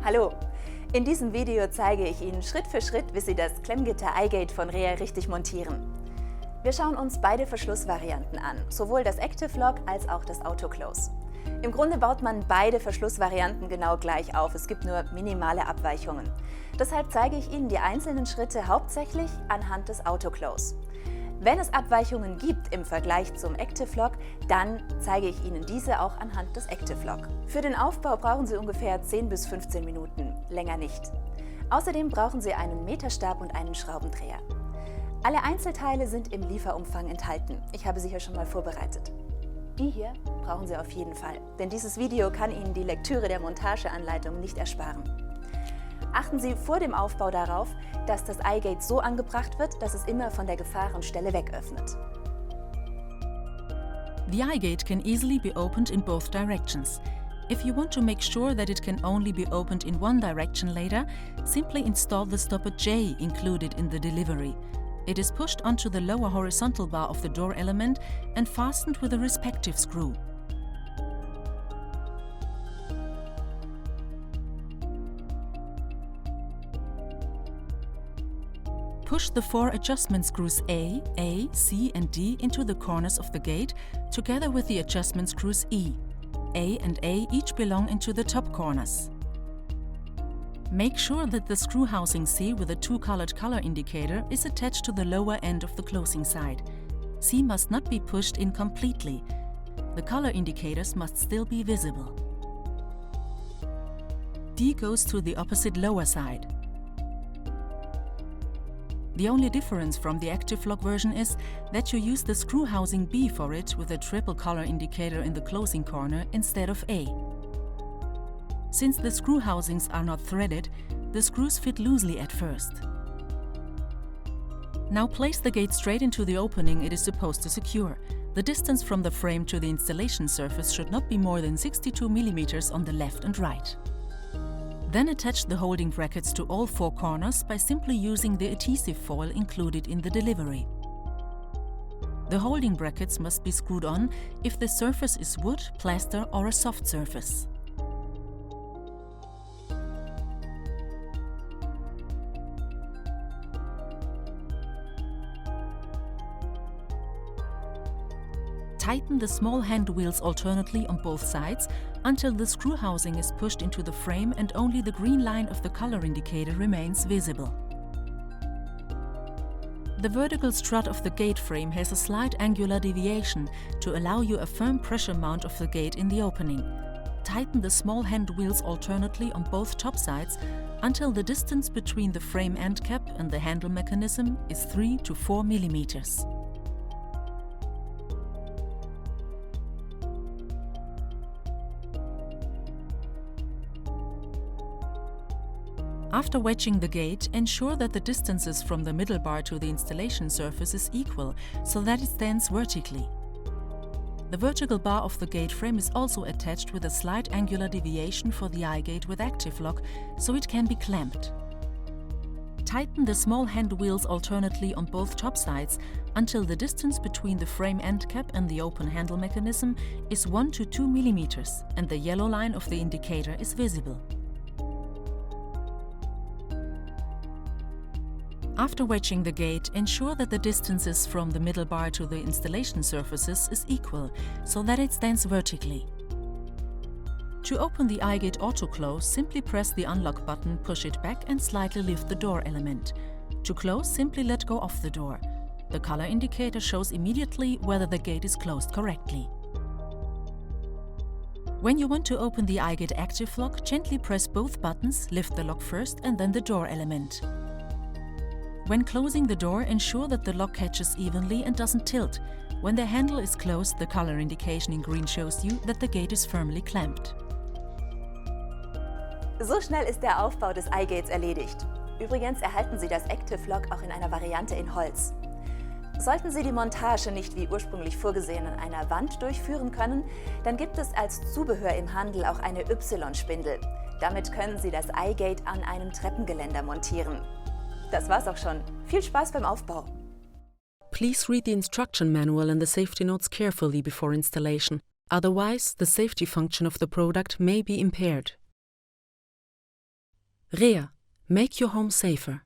Hallo! In diesem Video zeige ich Ihnen Schritt für Schritt, wie Sie das Klemmgitter iGate von reer richtig montieren. Wir schauen uns beide Verschlussvarianten an, sowohl das Active Lock als auch das Autoclose. Im Grunde baut man beide Verschlussvarianten genau gleich auf, es gibt nur minimale Abweichungen. Deshalb zeige ich Ihnen die einzelnen Schritte hauptsächlich anhand des Autoclose. Wenn es Abweichungen gibt im Vergleich zum Active Lock, dann zeige ich Ihnen diese auch anhand des Active Lock. Für den Aufbau brauchen Sie ungefähr 10 bis 15 Minuten, länger nicht. Außerdem brauchen Sie einen Meterstab und einen Schraubendreher. Alle Einzelteile sind im Lieferumfang enthalten. Ich habe sie hier schon mal vorbereitet. Die hier brauchen Sie auf jeden Fall, denn dieses Video kann Ihnen die Lektüre der Montageanleitung nicht ersparen. Achten Sie vor dem Aufbau darauf, dass das iGate so angebracht wird, dass es immer von der Gefahrenstelle weg öffnet. The iGate can easily be opened in both directions. If you want to make sure that it can only be opened in one direction later, simply install the stopper J included in the delivery. It is pushed onto the lower horizontal bar of the door element and fastened with a respective screw. Push the 4 adjustment screws A, C and D into the corners of the gate, together with the adjustment screws E. A and A each belong into the top corners. Make sure that the screw housing C with a two-colored color indicator is attached to the lower end of the closing side. C must not be pushed in completely. The color indicators must still be visible. D goes to the opposite lower side. The only difference from the Active Lock version is that you use the screw housing B for it with a triple color indicator in the closing corner instead of A. Since the screw housings are not threaded, the screws fit loosely at first. Now place the gate straight into the opening it is supposed to secure. The distance from the frame to the installation surface should not be more than 62 mm on the left and right. Then attach the holding brackets to all 4 corners by simply using the adhesive foil included in the delivery. The holding brackets must be screwed on if the surface is wood, plaster or a soft surface. Tighten the small hand wheels alternately on both sides until the screw housing is pushed into the frame and only the green line of the color indicator remains visible. The vertical strut of the gate frame has a slight angular deviation to allow you a firm pressure mount of the gate in the opening. Tighten the small hand wheels alternately on both top sides until the distance between the frame end cap and the handle mechanism is 3 to 4 mm. After wedging the gate, ensure that the distances from the middle bar to the installation surface is equal, so that it stands vertically. The vertical bar of the gate frame is also attached with a slight angular deviation for the iGate with Active Lock, so it can be clamped. Tighten the small hand wheels alternately on both top sides until the distance between the frame end cap and the open handle mechanism is 1 to 2 mm and the yellow line of the indicator is visible. After wedging the gate, ensure that the distances from the middle bar to the installation surfaces is equal, so that it stands vertically. To open the iGate Autoclose, simply press the unlock button, push it back and slightly lift the door element. To close, simply let go of the door. The color indicator shows immediately whether the gate is closed correctly. When you want to open the iGate Active Lock, gently press both buttons, lift the lock first and then the door element. When closing the door, ensure that the lock catches evenly and doesn't tilt. When the handle is closed, the color indication in green shows you that the gate is firmly clamped. So schnell ist der Aufbau des iGates erledigt. Übrigens erhalten Sie das Active Lock auch in einer Variante in Holz. Sollten Sie die Montage nicht wie ursprünglich vorgesehen an einer Wand durchführen können, dann gibt es als Zubehör im Handel auch eine Y-Spindel. Damit können Sie das iGate an einem Treppengeländer montieren. Das war's auch schon. Viel Spaß beim Aufbau! Please read the instruction manual and the safety notes carefully before installation. Otherwise, the safety function of the product may be impaired. Reer, make your home safer.